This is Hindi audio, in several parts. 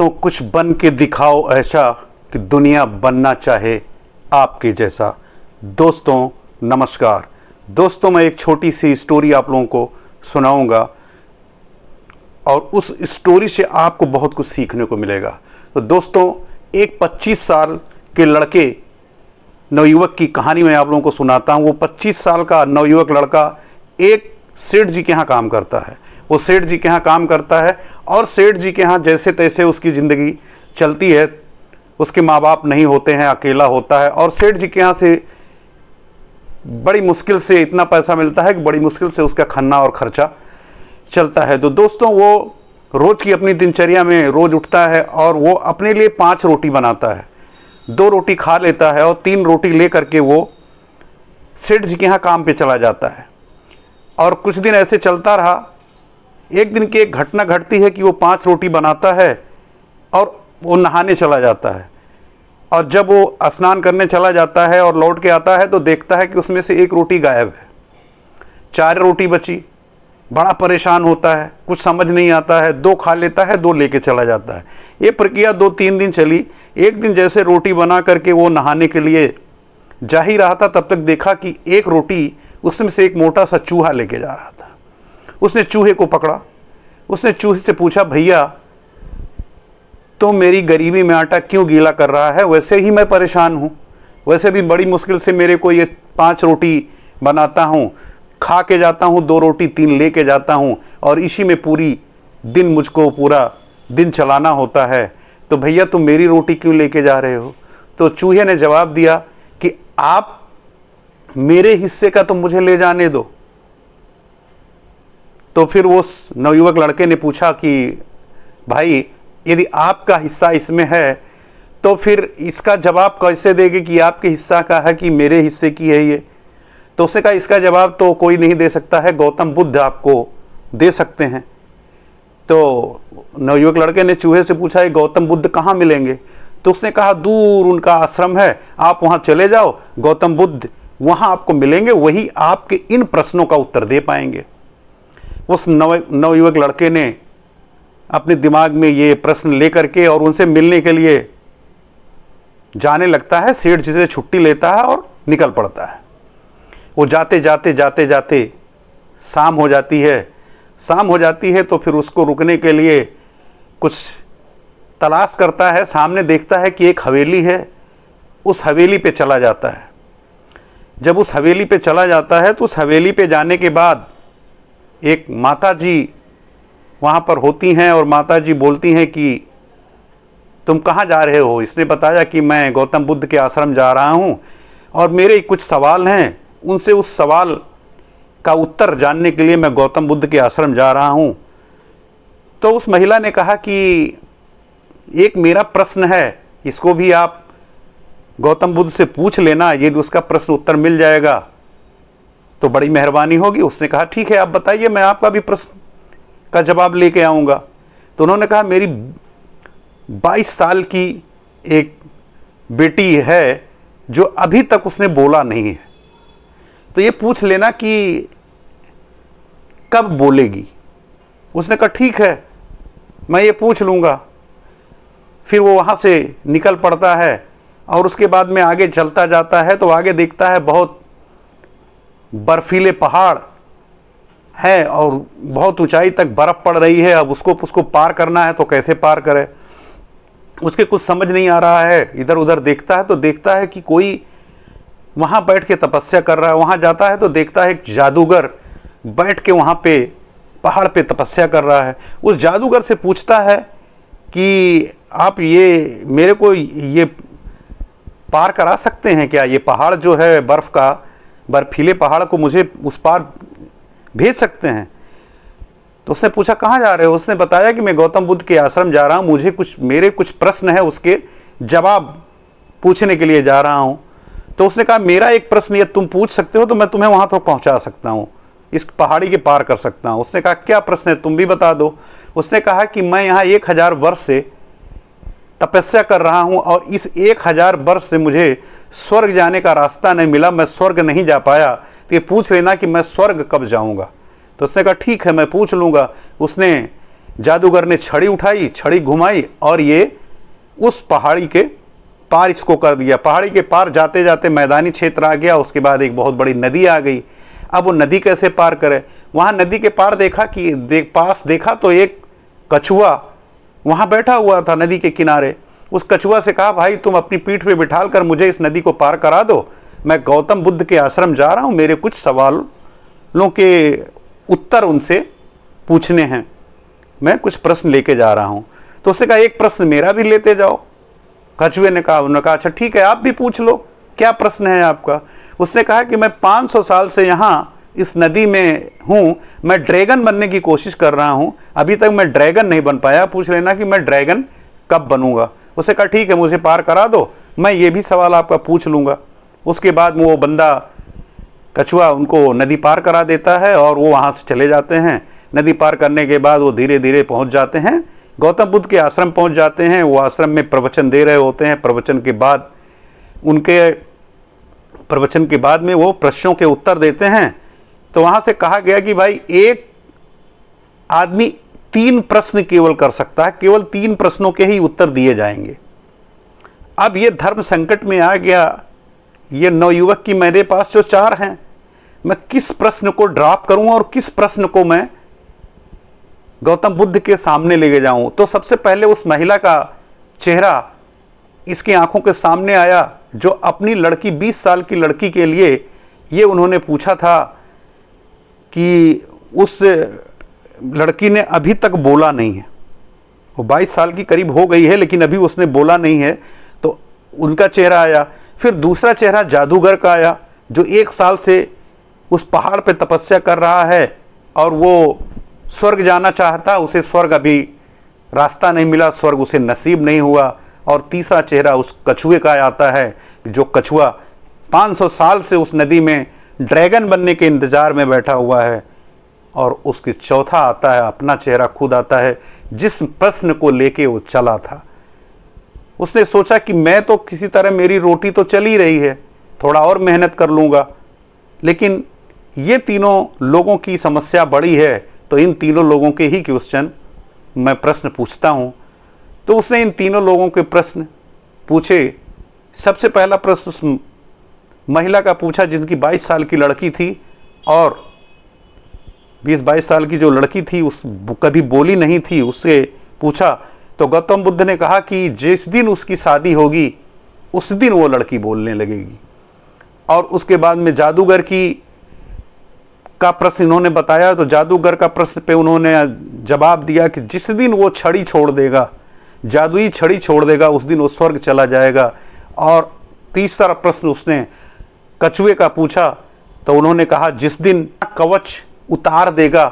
दोस्तों, कुछ बन के दिखाओ ऐसा कि दुनिया बनना चाहे आपके जैसा। दोस्तों नमस्कार। दोस्तों, मैं एक छोटी सी स्टोरी आप लोगों को सुनाऊंगा और उस स्टोरी से आपको बहुत कुछ सीखने को मिलेगा। तो दोस्तों, एक 25 साल के लड़के नवयुवक की कहानी मैं आप लोगों को सुनाता हूं। वो 25 साल का नवयुवक लड़का एक सेठ जी के यहाँ काम करता है। वो सेठ जी के यहाँ काम करता है और सेठ जी के यहाँ जैसे तैसे उसकी ज़िंदगी चलती है। उसके माँ बाप नहीं होते हैं, अकेला होता है और सेठ जी के यहाँ से बड़ी मुश्किल से इतना पैसा मिलता है कि बड़ी मुश्किल से उसका खाना और खर्चा चलता है। तो दोस्तों, वो रोज़ की अपनी दिनचर्या में रोज़ उठता है और वो अपने लिए 5 रोटी बनाता है, 2 रोटी खा लेता है और 3 रोटी ले करके वो सेठ जी के यहाँ काम पे चला जाता है। और कुछ दिन ऐसे चलता रहा। एक दिन की एक घटना घटती है कि वो 5 रोटी बनाता है और वो नहाने चला जाता है। और जब वो स्नान करने चला जाता है और लौट के आता है तो देखता है कि उसमें से 1 रोटी गायब है, 4 रोटी बची। बड़ा परेशान होता है, कुछ समझ नहीं आता है। 2 खा लेता है, 2 लेके चला जाता है। ये प्रक्रिया 2-3 दिन चली। एक दिन जैसे रोटी बना करके वो नहाने के लिए जा ही रहा था, तब तक देखा कि 1 रोटी उसमें से एक मोटा सा चूहा लेके जा रहा था। उसने चूहे को पकड़ा। उसने चूहे से पूछा, भैया तो मेरी गरीबी में आटा क्यों गीला कर रहा है? वैसे ही मैं परेशान हूँ, वैसे भी बड़ी मुश्किल से मेरे को ये 5 रोटी बनाता हूँ, खा के जाता हूँ, 2 रोटी 3 ले के जाता हूँ और इसी में पूरी दिन मुझको पूरा दिन चलाना होता है। तो भैया तुम मेरी रोटी क्यों लेके जा रहे हो? तो चूहे ने जवाब दिया कि आप मेरे हिस्से का तो मुझे ले जाने दो। तो फिर वो नवयुवक लड़के ने पूछा कि भाई, यदि आपका हिस्सा इसमें है तो फिर इसका जवाब कैसे देंगे कि आपके हिस्सा का है कि मेरे हिस्से की है ये? तो उसने कहा, इसका जवाब तो कोई नहीं दे सकता है, गौतम बुद्ध आपको दे सकते हैं। तो नवयुवक लड़के ने चूहे से पूछा, ये गौतम बुद्ध कहाँ मिलेंगे? तो उसने कहा, दूर उनका आश्रम है, आप वहाँ चले जाओ, गौतम बुद्ध वहाँ आपको मिलेंगे, वही आपके इन प्रश्नों का उत्तर दे पाएंगे। उस नवयुवक लड़के ने अपने दिमाग में ये प्रश्न लेकर के और उनसे मिलने के लिए जाने लगता है। सेठ जी से छुट्टी लेता है और निकल पड़ता है। वो जाते जाते जाते जाते शाम हो जाती है। शाम हो जाती है तो फिर उसको रुकने के लिए कुछ तलाश करता है। सामने देखता है कि एक हवेली है, उस हवेली पे चला जाता है। जब उस हवेली पे चला जाता है तो उस हवेली पे जाने के बाद एक माता जी वहाँ पर होती हैं और माता जी बोलती हैं कि तुम कहाँ जा रहे हो? इसने बताया कि मैं गौतम बुद्ध के आश्रम जा रहा हूँ और मेरे कुछ सवाल हैं, उनसे उस सवाल का उत्तर जानने के लिए मैं गौतम बुद्ध के आश्रम जा रहा हूँ। तो उस महिला ने कहा कि एक मेरा प्रश्न है, इसको भी आप गौतम बुद्ध से पूछ लेना, यदि उसका प्रश्न उत्तर मिल जाएगा तो बड़ी मेहरबानी होगी। उसने कहा, ठीक है, आप बताइए, मैं आपका भी प्रश्न का जवाब लेके आऊँगा। तो उन्होंने कहा, मेरी 22 साल की एक बेटी है जो अभी तक उसने बोला नहीं है, तो ये पूछ लेना कि कब बोलेगी। उसने कहा, ठीक है, मैं ये पूछ लूँगा। फिर वो वहाँ से निकल पड़ता है और उसके बाद में आगे चलता जाता है तो आगे देखता है बहुत बर्फीले पहाड़ है और बहुत ऊंचाई तक बर्फ़ पड़ रही है। अब उसको पार करना है तो कैसे पार करे, उसके कुछ समझ नहीं आ रहा है। इधर उधर देखता है तो देखता है कि कोई वहाँ बैठ के तपस्या कर रहा है। वहाँ जाता है तो देखता है एक जादूगर बैठ के वहाँ पे पहाड़ पे तपस्या कर रहा है। उस जादूगर से पूछता है कि आप ये मेरे को ये पार करा सकते हैं क्या? ये पहाड़ जो है बर्फ़ का, बर्फीले पहाड़ को मुझे उस पार भेज सकते हैं? तो उसने पूछा, कहाँ जा रहे हो? उसने बताया कि मैं गौतम बुद्ध के आश्रम जा रहा हूँ, मेरे कुछ प्रश्न है, उसके जवाब पूछने के लिए जा रहा हूँ। तो उसने कहा, मेरा एक प्रश्न ये तुम पूछ सकते हो तो मैं तुम्हें वहाँ तक पहुँचा सकता हूँ, इस पहाड़ी के पार कर सकता हूँ। उसने कहा, क्या प्रश्न है, तुम भी बता दो। उसने कहा कि मैं यहाँ 1000 वर्ष से तपस्या कर रहा हूँ और इस 1000 वर्ष से मुझे स्वर्ग जाने का रास्ता नहीं मिला, मैं स्वर्ग नहीं जा पाया, तो ये पूछ लेना कि मैं स्वर्ग कब जाऊँगा। तो उसने कहा, ठीक है, मैं पूछ लूँगा। उसने जादूगर ने छड़ी उठाई, छड़ी घुमाई और ये उस पहाड़ी के पार इसको कर दिया। पहाड़ी के पार जाते जाते मैदानी क्षेत्र आ गया, उसके बाद एक बहुत बड़ी नदी आ गई। अब वो नदी कैसे पार करे? वहाँ नदी के पार देखा तो एक कछुआ वहाँ बैठा हुआ था नदी के किनारे। उस कछुआ से कहा, भाई तुम अपनी पीठ पे बिठाल कर मुझे इस नदी को पार करा दो, मैं गौतम बुद्ध के आश्रम जा रहा हूँ, मेरे कुछ सवालों के उत्तर उनसे पूछने हैं, मैं कुछ प्रश्न लेके जा रहा हूँ। तो उसने कहा, एक प्रश्न मेरा भी लेते जाओ। कछुए ने कहा, उन्होंने कहा अच्छा ठीक है, आप भी पूछ लो, क्या प्रश्न है आपका? उसने कहा कि मैं 500 साल से यहाँ इस नदी में हूँ, मैं ड्रैगन बनने की कोशिश कर रहा हूँ, अभी तक मैं ड्रैगन नहीं बन पाया, पूछ लेना कि मैं ड्रैगन कब बनूंगा। उसने कहा ठीक है, मुझे पार करा दो, मैं ये भी सवाल आपका पूछ लूँगा। उसके बाद वो बंदा कछुआ उनको नदी पार करा देता है और वो वहाँ से चले जाते हैं। नदी पार करने के बाद वो धीरे धीरे पहुँच जाते हैं, गौतम बुद्ध के आश्रम पहुँच जाते हैं। वो आश्रम में प्रवचन दे रहे होते हैं। प्रवचन के बाद में वो प्रश्नों के उत्तर देते हैं। तो वहाँ से कहा गया कि भाई एक आदमी 3 प्रश्न केवल कर सकता है, केवल 3 प्रश्नों के ही उत्तर दिए जाएंगे। अब ये धर्म संकट में आ गया ये नवयुवक की, मेरे पास जो 4 हैं, मैं किस प्रश्न को ड्रॉप करूं और किस प्रश्न को मैं गौतम बुद्ध के सामने लेके जाऊं। तो सबसे पहले उस महिला का चेहरा इसकी आंखों के सामने आया, जो अपनी लड़की 20 साल की लड़की के लिए ये उन्होंने पूछा था कि उस लड़की ने अभी तक बोला नहीं है। वो 22 साल की करीब हो गई है लेकिन अभी उसने बोला नहीं है, तो उनका चेहरा आया। फिर दूसरा चेहरा जादूगर का आया, जो 1 साल से उस पहाड़ पे तपस्या कर रहा है और वो स्वर्ग जाना चाहता, उसे स्वर्ग अभी रास्ता नहीं मिला, स्वर्ग उसे नसीब नहीं हुआ। और तीसरा चेहरा उस कछुए का आता है, जो कछुआ 500 साल से उस नदी में ड्रैगन बनने के इंतजार में बैठा हुआ है। और उसके चौथा आता है, अपना चेहरा खुद आता है, जिस प्रश्न को लेके वो चला था। उसने सोचा कि मैं तो किसी तरह, मेरी रोटी तो चल ही रही है, थोड़ा और मेहनत कर लूँगा, लेकिन ये तीनों लोगों की समस्या बड़ी है, तो इन तीनों लोगों के ही क्वेश्चन मैं प्रश्न पूछता हूँ। तो उसने इन तीनों लोगों के प्रश्न पूछे। सबसे पहला प्रश्न उस महिला का पूछा जिनकी 22 साल की लड़की थी, और 20-22 साल की जो लड़की थी उस कभी बोली नहीं थी, उससे पूछा। तो गौतम बुद्ध ने कहा कि जिस दिन उसकी शादी होगी उस दिन वो लड़की बोलने लगेगी। और उसके बाद में जादूगर का प्रश्न इन्होंने बताया। तो जादूगर का प्रश्न पे उन्होंने जवाब दिया कि जिस दिन वो छड़ी छोड़ देगा, जादुई छड़ी छोड़ देगा, उस दिन वो स्वर्ग चला जाएगा। और तीसरा प्रश्न उसने कछुए का पूछा, तो उन्होंने कहा जिस दिन कवच उतार देगा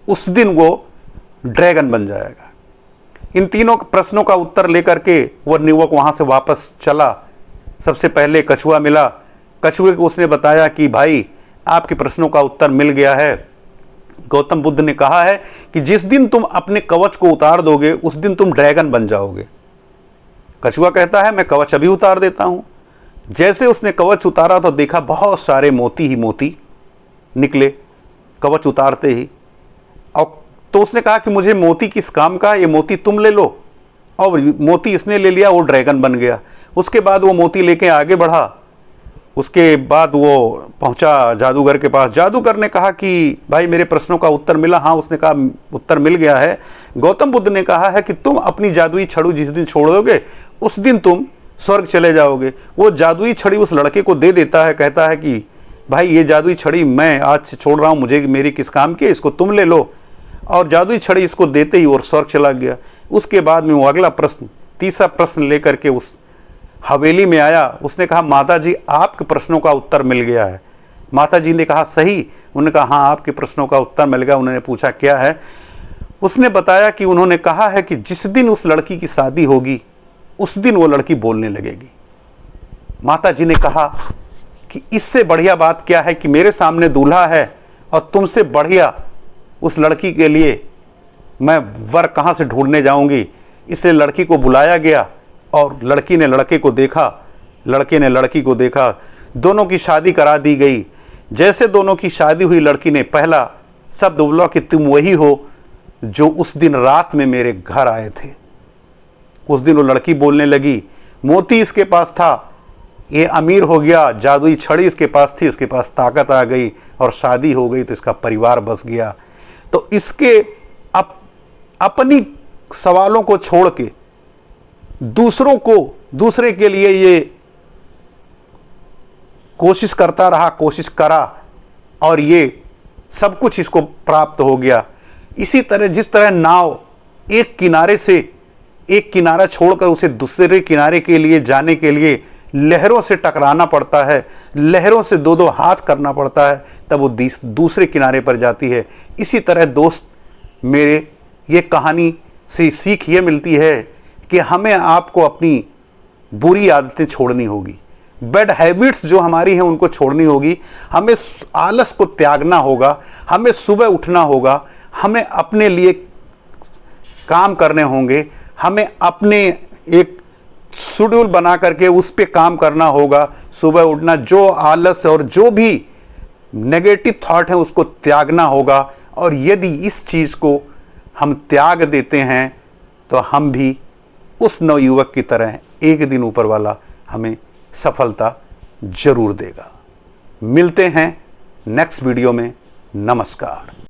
उस दिन वो ड्रैगन बन जाएगा। इन तीनों प्रश्नों का उत्तर लेकर के वह युवक वहां से वापस चला। सबसे पहले कछुआ मिला। कछुए को उसने बताया कि भाई आपके प्रश्नों का उत्तर मिल गया है। गौतम बुद्ध ने कहा है कि जिस दिन तुम अपने कवच को उतार दोगे उस दिन तुम ड्रैगन बन जाओगे। कछुआ कहता है मैं कवच अभी उतार देता हूं। जैसे उसने कवच उतारा तो देखा बहुत सारे मोती ही मोती निकले कवच उतारते ही। और तो उसने कहा कि मुझे मोती किस काम का, ये मोती तुम ले लो। और मोती इसने ले लिया, वो ड्रैगन बन गया। उसके बाद वो मोती लेके आगे बढ़ा। उसके बाद वो पहुंचा जादूगर के पास। जादूगर ने कहा कि भाई मेरे प्रश्नों का उत्तर मिला? हाँ, उसने कहा उत्तर मिल गया है। गौतम बुद्ध ने कहा है कि तुम अपनी जादुई छड़ी जिस दिन छोड़ दोगे उस दिन तुम स्वर्ग चले जाओगे। वो जादुई छड़ी उस लड़के को दे देता है, कहता है कि भाई ये जादुई छड़ी मैं आज से छोड़ रहा हूँ, मुझे मेरी किस काम की, इसको तुम ले लो। और जादुई छड़ी इसको देते ही और स्वर्ग चला गया। उसके बाद में वो अगला प्रश्न, तीसरा प्रश्न लेकर के उस हवेली में आया। उसने कहा माता जी आपके प्रश्नों का उत्तर मिल गया है। माता जी ने कहा सही? उन्होंने कहा हाँ आपके प्रश्नों का उत्तर मिल गया। उन्होंने पूछा क्या है? उसने बताया कि उन्होंने कहा है कि जिस दिन उस लड़की की शादी होगी उस दिन वो लड़की बोलने लगेगी। माता जी ने कहा कि इससे बढ़िया बात क्या है कि मेरे सामने दूल्हा है और तुमसे बढ़िया उस लड़की के लिए मैं वर कहाँ से ढूंढने जाऊंगी। इसलिए लड़की को बुलाया गया और लड़की ने लड़के को देखा, लड़के ने लड़की को देखा। दोनों की शादी करा दी गई। जैसे दोनों की शादी हुई लड़की ने पहला शब्द बोला कि तुम वही हो जो उस दिन रात में मेरे घर आए थे। उस दिन वो लड़की बोलने लगी, मोती इसके पास था, ये अमीर हो गया, जादुई छड़ी इसके पास थी, इसके पास ताकत आ गई और शादी हो गई तो इसका परिवार बस गया। तो इसके अपनी सवालों को छोड़ के दूसरे के लिए ये कोशिश करता रहा, कोशिश करा और ये सब कुछ इसको प्राप्त हो गया। इसी तरह जिस तरह नाव एक किनारे से एक किनारा छोड़कर उसे दूसरे किनारे के लिए जाने के लिए लहरों से टकराना पड़ता है, लहरों से दो हाथ करना पड़ता है, तब वो दूसरे किनारे पर जाती है। इसी तरह दोस्त मेरे, ये कहानी से सीख ये मिलती है कि हमें आपको अपनी बुरी आदतें छोड़नी होगी, बैड हैबिट्स जो हमारी हैं उनको छोड़नी होगी, हमें आलस को त्यागना होगा, हमें सुबह उठना होगा, हमें अपने लिए काम करने होंगे, हमें अपने एक शेड्यूल बना करके उस पे काम करना होगा। सुबह उठना, जो आलस और जो भी नेगेटिव थॉट है उसको त्यागना होगा। और यदि इस चीज़ को हम त्याग देते हैं तो हम भी उस नवयुवक की तरह एक दिन ऊपर वाला हमें सफलता जरूर देगा। मिलते हैं नेक्स्ट वीडियो में। नमस्कार।